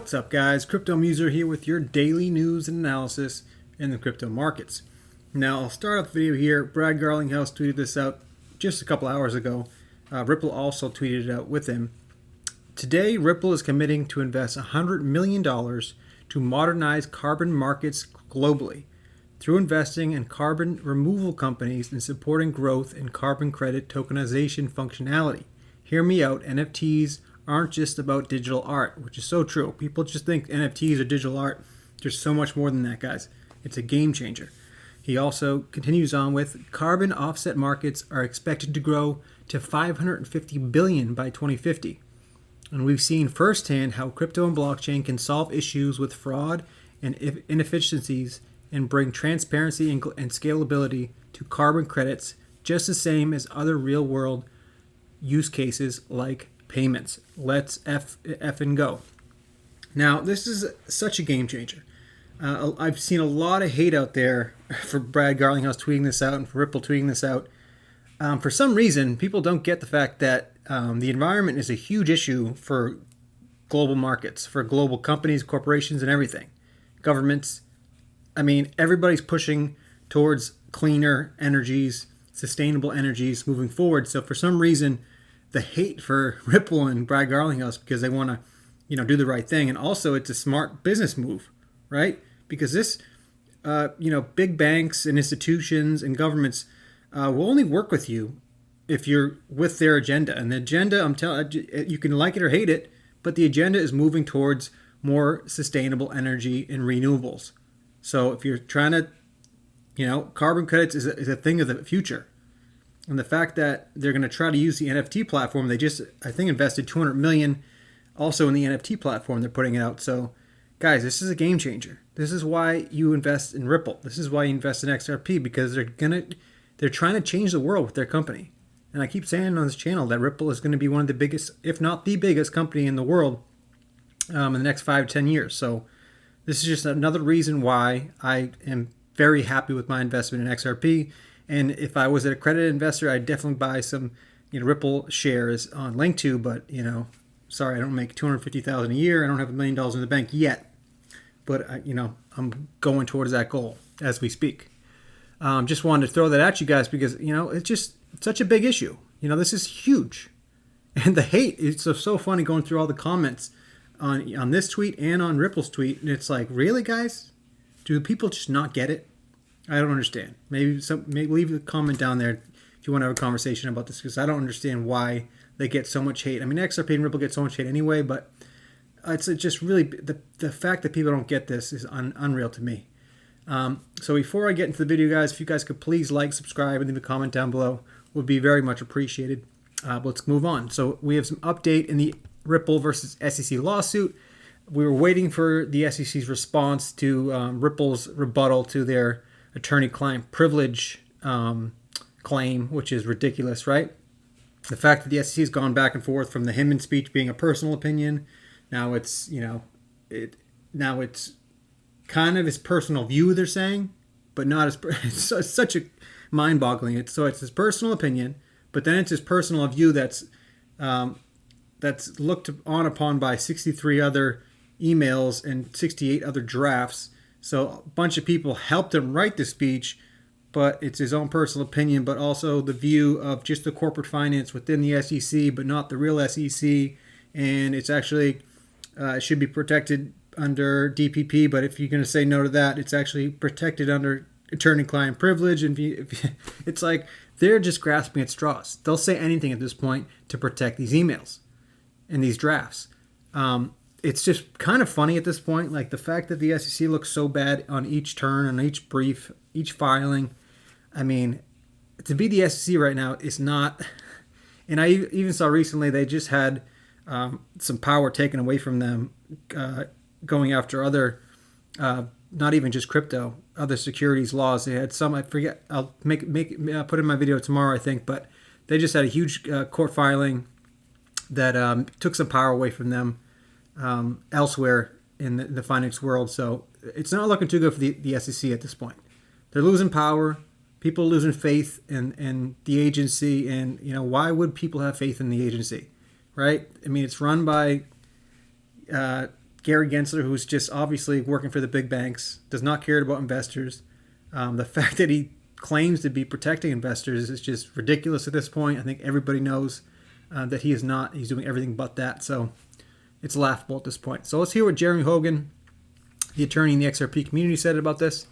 What's up, guys? Crypto Muser here with your daily news and analysis in the crypto markets. Now, I'll start off the video here. Brad Garlinghouse tweeted this out just a couple hours ago. Ripple also tweeted it out with him. Today, Ripple is committing to invest $100 million to modernize carbon markets globally through investing in carbon removal companies and supporting growth in carbon credit tokenization functionality. Hear me out, NFTs aren't just about digital art, which is so true. People just think NFTs are digital art. There's so much more than that, guys. It's a game changer. He also continues on with carbon offset markets are expected to grow to $550 billion by 2050. And we've seen firsthand how crypto and blockchain can solve issues with fraud and inefficiencies and bring transparency and scalability to carbon credits, just the same as other real-world use cases like payments. Let's F and go. Now, this is such a game changer. I've seen a lot of hate out there for Brad Garlinghouse tweeting this out and for Ripple tweeting this out. For some reason, people don't get the fact that the environment is a huge issue for global markets, for global companies, corporations, and everything. Governments. I mean, everybody's pushing towards cleaner energies, sustainable energies moving forward. So for some reason, the hate for Ripple and Brad Garlinghouse because they want to, do the right thing, and also it's a smart business move, right? Because this, big banks and institutions and governments will only work with you if you're with their agenda. And the agenda, I'm telling you, can like it or hate it, but the agenda is moving towards more sustainable energy and renewables. So if you're trying to, carbon credits is a thing of the future. And the fact that they're going to try to use the NFT platform, they just, I think, invested $200 million also in the NFT platform they're putting out. So, guys, this is a game changer. This is why you invest in Ripple. This is why you invest in XRP, because they're trying to change the world with their company. And I keep saying on this channel that Ripple is going to be one of the biggest, if not the biggest company in the world in the next 5 to 10 years. So this is just another reason why I am very happy with my investment in XRP. And if I was an accredited investor, I'd definitely buy some, Ripple shares on Link2. But sorry, I don't make $250,000 a year. I don't have $1 million in the bank yet. But I'm going towards that goal as we speak. Just wanted to throw that at you guys because it's just such a big issue. This is huge, and the hate. It's so funny going through all the comments on this tweet and on Ripple's tweet, and it's like, really, guys? Do people just not get it? I don't understand. Maybe leave a comment down there if you want to have a conversation about this, because I don't understand why they get so much hate. I mean, XRP and Ripple get so much hate anyway, but it's just really the fact that people don't get this is unreal to me. So before I get into the video, guys, if you guys could please like, subscribe, and leave a comment down below, would be very much appreciated. Let's move on. So we have some update in the Ripple versus SEC lawsuit. We were waiting for the SEC's response to Ripple's rebuttal to their attorney-client privilege claim, which is ridiculous, right? The fact that the SEC has gone back and forth from the Hinman speech being a personal opinion, now it's kind of his personal view, they're saying, but not as it's such a mind-boggling. It's his personal opinion, but then it's his personal view that's looked on upon by 63 other emails and 68 other drafts. So a bunch of people helped him write the speech, but it's his own personal opinion, but also the view of just the corporate finance within the SEC, but not the real SEC. And it's actually it should be protected under DPP, but if you're going to say no to that, it's actually protected under attorney-client privilege. And it's like they're just grasping at straws. They'll say anything at this point to protect these emails and these drafts. It's just kind of funny at this point, like the fact that the SEC looks so bad on each turn, on each brief, each filing. I mean, to be the SEC right now is not. And I even saw recently they just had some power taken away from them, going after other, not even just crypto, other securities laws. They had some, I forget. I'll put in my video tomorrow, I think. But they just had a huge court filing that took some power away from them. Elsewhere in the finance world. So it's not looking too good for the SEC at this point. They're losing power. People are losing faith in the agency. And, why would people have faith in the agency, right? I mean, it's run by Gary Gensler, who's just obviously working for the big banks, does not care about investors. The fact that he claims to be protecting investors is just ridiculous at this point. I think everybody knows that he is not. He's doing everything but that. So it's laughable at this point. So let's hear what Jeremy Hogan, the attorney in the XRP community, said about this.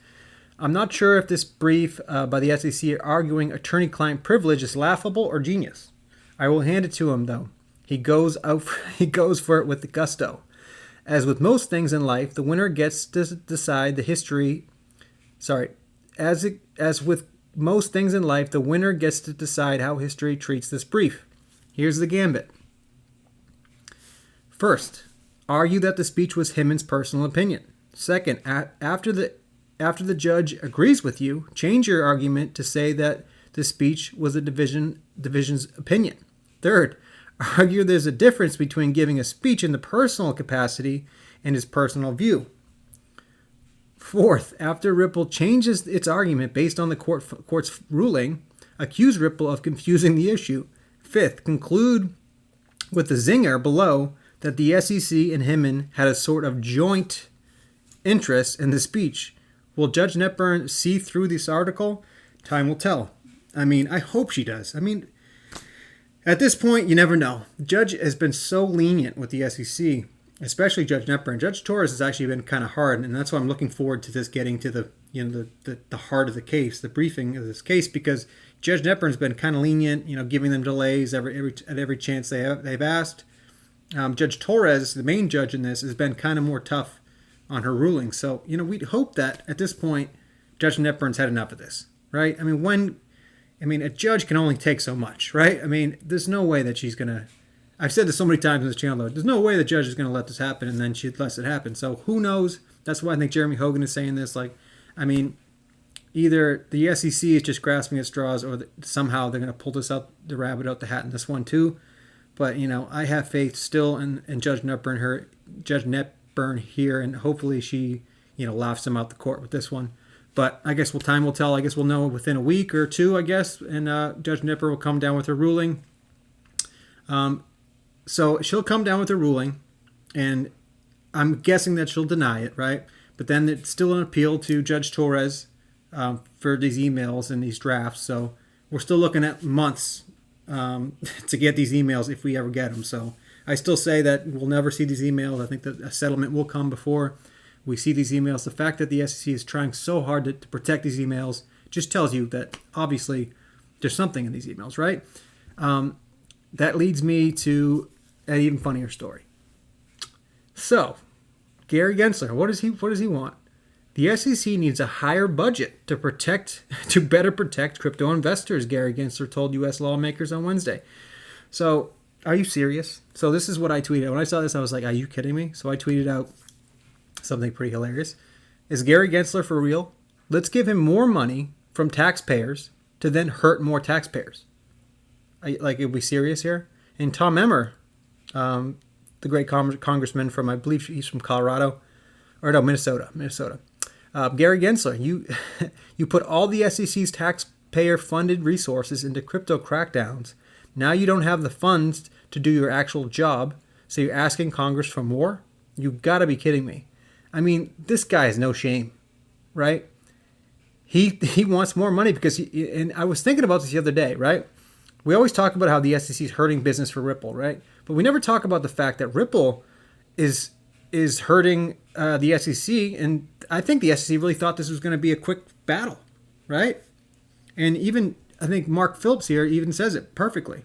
I'm not sure if this brief by the SEC arguing attorney-client privilege is laughable or genius. I will hand it to him, though. He goes for it with the gusto. As with most things in life, the winner gets to decide the history. As with most things in life, the winner gets to decide how history treats this brief. Here's the gambit. First, argue that the speech was Hyman's personal opinion. Second, after the judge agrees with you, change your argument to say that the speech was the division's opinion. Third, argue there's a difference between giving a speech in the personal capacity and his personal view. Fourth, after Ripple changes its argument based on the court's ruling, accuse Ripple of confusing the issue. Fifth, conclude with the zinger below that the SEC and Hyman had a sort of joint interest in the speech. Will Judge Netburn see through this article? Time will tell. I mean, I hope she does. I mean, at this point, you never know. The judge has been so lenient with the SEC, especially Judge Netburn. Judge Torres has actually been kind of hard, and that's why I'm looking forward to this getting to the heart of the case, the briefing of this case, because Judge Netburn's been kind of lenient, giving them delays at every chance they've asked. Judge Torres, the main judge in this, has been kind of more tough on her ruling. So, we'd hope that at this point, Judge Netburn's had enough of this, right? I mean, a judge can only take so much, right? I mean, there's no way that she's going to... I've said this so many times on this channel, though. There's no way the judge is going to let this happen, and then she lets it happen. So who knows? That's why I think Jeremy Hogan is saying this. Either the SEC is just grasping at straws, or somehow they're going to pull the rabbit out the hat in this one too. But I have faith still in Judge Netburn here, and hopefully she laughs him out the court with this one. But I guess time will tell. I guess we'll know within a week or two, I guess, and Judge Netburn will come down with her ruling. So she'll come down with her ruling, and I'm guessing that she'll deny it, right? But then it's still an appeal to Judge Torres for these emails and these drafts. So we're still looking at months to get these emails if we ever get them. So I still say that we'll never see these emails. I think that a settlement will come before we see these emails. The fact that the SEC is trying so hard to protect these emails just tells you that obviously there's something in these emails, right? That leads me to an even funnier story. So, Gary Gensler, what does he want? The SEC needs a higher budget to better protect crypto investors, Gary Gensler told U.S. lawmakers on Wednesday. So, are you serious? So this is what I tweeted. When I saw this, I was like, are you kidding me? So I tweeted out something pretty hilarious. Is Gary Gensler for real? Let's give him more money from taxpayers to then hurt more taxpayers. Are we serious here? And Tom Emmer, the great congressman from, I believe he's from Minnesota. Gary Gensler, you put all the SEC's taxpayer-funded resources into crypto crackdowns. Now you don't have the funds to do your actual job, so you're asking Congress for more? You've got to be kidding me. I mean, this guy has no shame, right? He wants more money because and I was thinking about this the other day, right? We always talk about how the SEC is hurting business for Ripple, right? But we never talk about the fact that Ripple is hurting the SEC, and I think the SEC really thought this was going to be a quick battle, right? And even, I think Mark Phillips here even says it perfectly.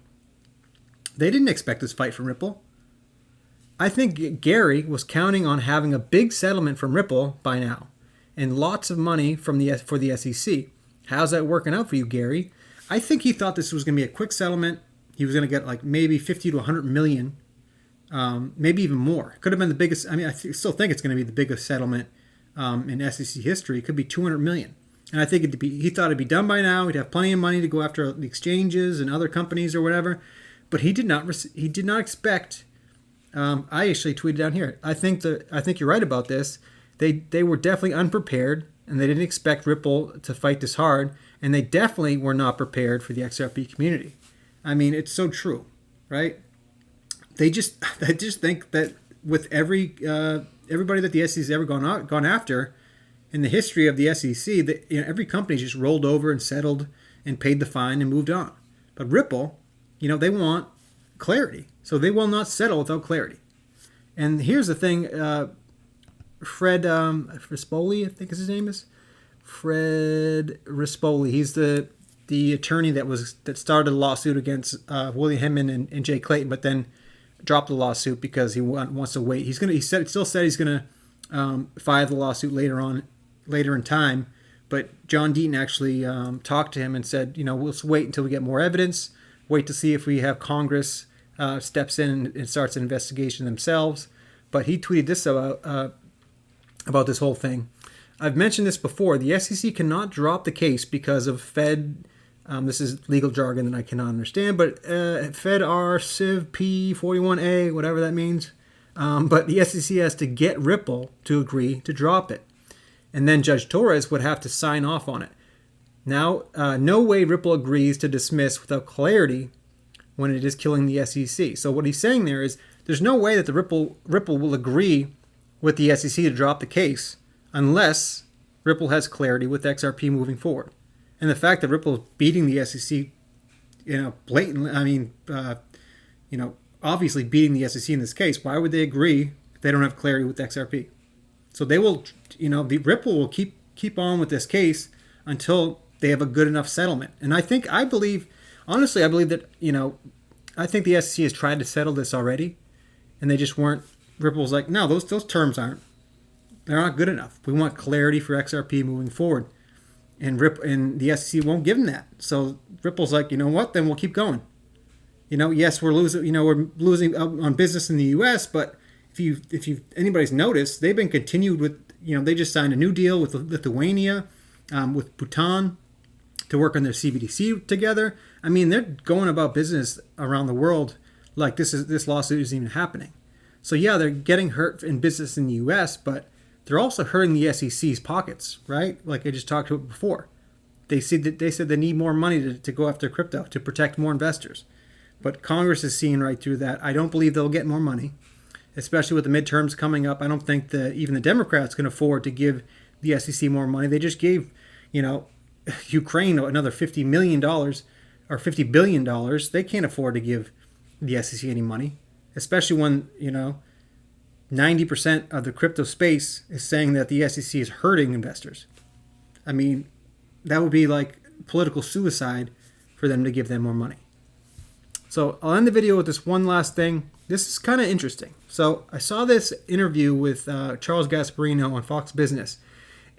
They didn't expect this fight from Ripple. I think Gary was counting on having a big settlement from Ripple by now, and lots of money for the SEC. How's that working out for you, Gary? I think he thought this was going to be a quick settlement. He was going to get maybe 50 to 100 million, maybe even more. Could have been the biggest. I mean, I still think it's going to be the biggest settlement in SEC history. It could be 200 million. And I think he thought it'd be done by now. He'd have plenty of money to go after the exchanges and other companies or whatever. But he did not expect. I actually tweeted down here. I think you're right about this. They were definitely unprepared, and they didn't expect Ripple to fight this hard, and they definitely were not prepared for the XRP community. I mean, it's so true, right? I just think that with every everybody that the SEC has ever gone after in the history of the SEC, that every company just rolled over and settled and paid the fine and moved on. But Ripple, they want clarity, so they will not settle without clarity. And here's the thing, Fred Rispoli, I think his name is Fred Rispoli. He's the attorney that started a lawsuit against William Hinman and Jay Clayton, but then dropped the lawsuit because he wants to wait. He still said he's gonna file the lawsuit later in time. But John Deaton actually talked to him and said, we'll wait until we get more evidence. Wait to see if we have Congress steps in and starts an investigation themselves. But he tweeted this about this whole thing. I've mentioned this before. The SEC cannot drop the case because of Fed. This is legal jargon that I cannot understand, but Fed R Civ P 41A, whatever that means. But the SEC has to get Ripple to agree to drop it. And then Judge Torres would have to sign off on it. Now, no way Ripple agrees to dismiss without clarity when it is killing the SEC. So what he's saying there is there's no way that the Ripple will agree with the SEC to drop the case unless Ripple has clarity with XRP moving forward. And the fact that Ripple is beating the SEC, blatantly, obviously beating the SEC in this case, why would they agree if they don't have clarity with XRP? So they will, the Ripple will keep on with this case until they have a good enough settlement. And I believe that, I think the SEC has tried to settle this already, and they just weren't. Ripple's like, no, those terms they're not good enough. We want clarity for XRP moving forward. And the SEC won't give them that. So Ripple's like, you know what? Then we'll keep going. Yes, we're losing. We're losing on business in the U.S. But if anybody's noticed, they've been continued with. They just signed a new deal with Lithuania, with Bhutan, to work on their CBDC together. I mean, they're going about business around the world like this lawsuit isn't even happening. So yeah, they're getting hurt in business in the U.S., but they're also hurting the SEC's pockets, right? Like I just talked about before. They said they need more money to go after crypto to protect more investors. But Congress is seeing right through that. I don't believe they'll get more money, especially with the midterms coming up. I don't think even the Democrats can afford to give the SEC more money. They just gave, Ukraine another $50 million or $50 billion. They can't afford to give the SEC any money, especially when, 90% of the crypto space is saying that the SEC is hurting investors. I mean, that would be like political suicide for them to give them more money. So I'll end the video with this one last thing. This is kind of interesting. So I saw this interview with Charles Gasparino on Fox Business.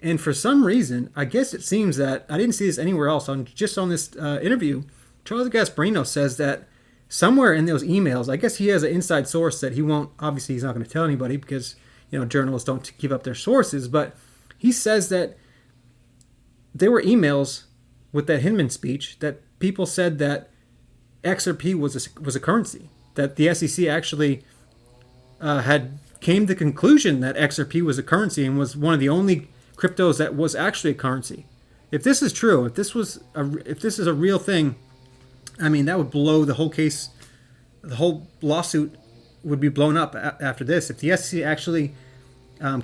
And for some reason, I guess it seems that, I didn't see this anywhere else, just on this interview, Charles Gasparino says that somewhere in those emails, I guess he has an inside source that he's not going to tell anybody because, journalists don't give up their sources. But he says that there were emails with that Hinman speech that people said that XRP was a currency, that the SEC actually came to the conclusion that XRP was a currency and was one of the only cryptos that was actually a currency. If this is true, if this is a real thing, I mean, that would blow the whole case. The whole lawsuit would be blown up after this. If the SEC actually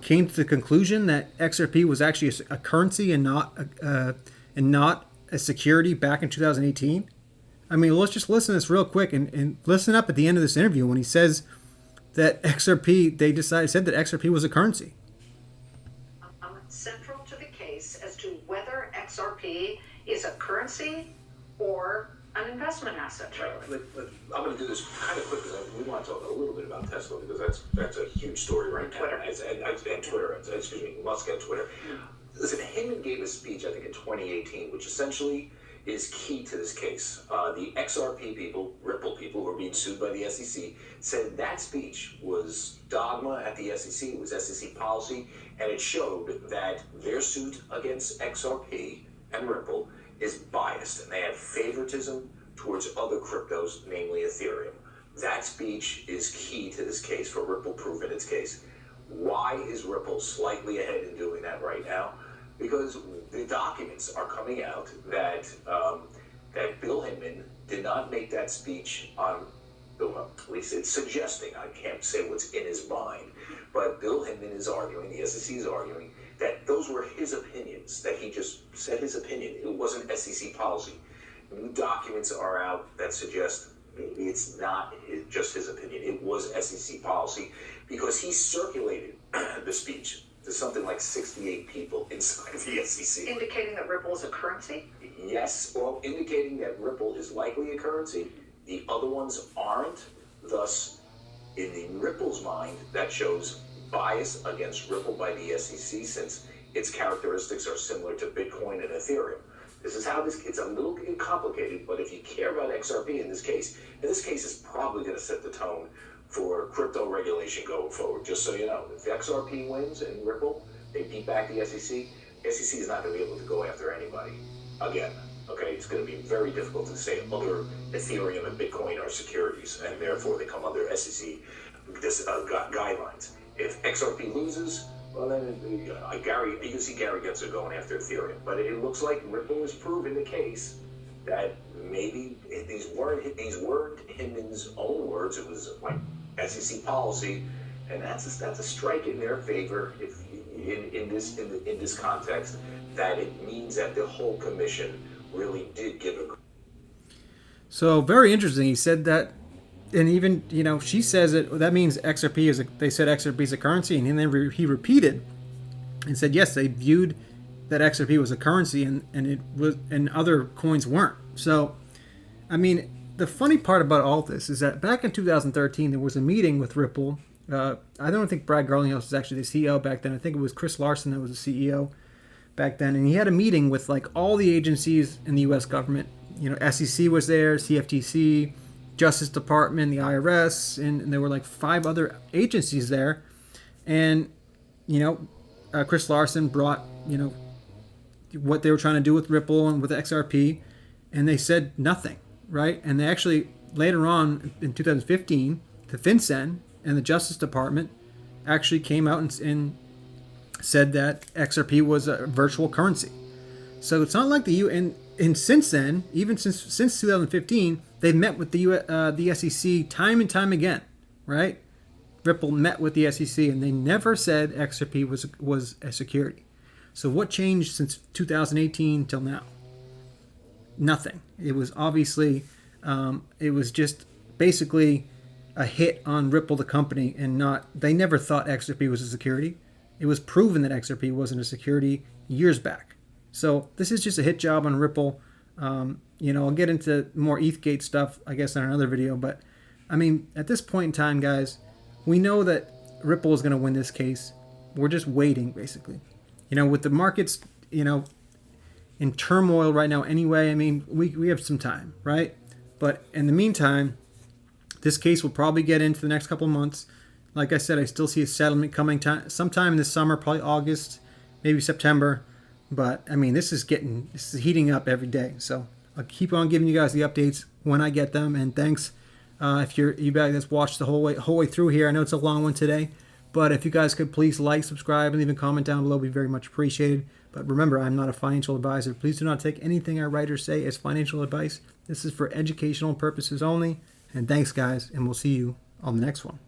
came to the conclusion that XRP was actually a currency and not a security back in 2018, I mean, let's just listen to this real quick and listen up at the end of this interview when he says that XRP, said that XRP was a currency. Central to the case as to whether XRP is a currency or an investment asset. Right. I'm going to do this kind of quick because we want to talk a little bit about Tesla because that's a huge story right now. Twitter. And Twitter. Excuse me, Musk and Twitter. Listen, Hinman gave a speech, I think, in 2018, which essentially is key to this case. The XRP people, Ripple people who are being sued by the SEC, said that speech was dogma at the SEC, it was SEC policy, and it showed that their suit against XRP and Ripple is biased, and they have favoritism towards other cryptos, namely Ethereum. That speech is key to this case for Ripple proving its case. Why is Ripple slightly ahead in doing that right now? Because the documents are coming out that that Bill Hinman did not make that speech on, at least it's suggesting, I can't say what's in his mind, But Bill Hinman is arguing, the SEC is arguing, that those were his opinions, that he just said his opinion. It wasn't SEC policy. New documents are out that suggest maybe it's not just his opinion. It was SEC policy because he circulated the speech to something like 68 people inside of the SEC. Indicating that Ripple is a currency? Yes, well, indicating that Ripple is likely a currency. The other ones aren't. Thus, in the Ripple's mind, that shows bias against Ripple by the SEC since its characteristics are similar to Bitcoin and Ethereum. This is how it's a little complicated, but if you care about XRP in this case is probably going to set the tone for crypto regulation going forward. Just so you know, if XRP wins and Ripple, they beat back the SEC, SEC is not going to be able to go after anybody again. Okay, it's going to be very difficult to say other Ethereum and Bitcoin are securities, and therefore they come under SEC guidelines. If XRP loses, well then you can see Gary Gensler going after Ethereum. But it looks like Ripple has proven the case that maybe these weren't Hinman's own words. It was like SEC policy, and that's a strike in their favor. If in this context, that it means that the whole commission really did give a. So very interesting. He said that, and even she says it. That means XRP is. They said XRP is a currency, and then he repeated and said yes, they viewed that XRP was a currency, and it was, and other coins weren't. So, I mean, the funny part about all this is that back in 2013 there was a meeting with Ripple. I don't think Brad Garlinghouse was actually the CEO back then. I think it was Chris Larson that was the CEO back then, and he had a meeting with like all the agencies in the U.S. government. SEC was there, CFTC, Justice Department, the IRS, and there were like 5 other agencies there. And Chris Larson brought what they were trying to do with Ripple and with XRP, and they said nothing, right? And they actually later on in 2015, the FinCEN and the Justice Department actually came out and said that XRP was a virtual currency. So it's not like the and since then, even since 2015, they've met with the SEC time and time again, right? Ripple met with the SEC, and they never said XRP was a security. So what changed since 2018 till now? Nothing. It was obviously, it was just basically a hit on Ripple, the company, and they never thought XRP was a security. It was proven that XRP wasn't a security years back. So this is just a hit job on Ripple. I'll get into more ETHgate stuff, I guess, in another video. But, I mean, at this point in time, guys, we know that Ripple is going to win this case. We're just waiting, basically. With the markets, in turmoil right now anyway, I mean, we have some time, right? But in the meantime, this case will probably get into the next couple of months. Like I said, I still see a settlement coming sometime in the summer, probably August, maybe September. But, I mean, this is heating up every day. So I'll keep on giving you guys the updates when I get them. And thanks if you guys that's watched the whole way through here. I know it's a long one today. But if you guys could please like, subscribe, and leave a comment down below, it'd be very much appreciated. But remember, I'm not a financial advisor. Please do not take anything I write or say as financial advice. This is for educational purposes only. And thanks, guys, and we'll see you on the next one.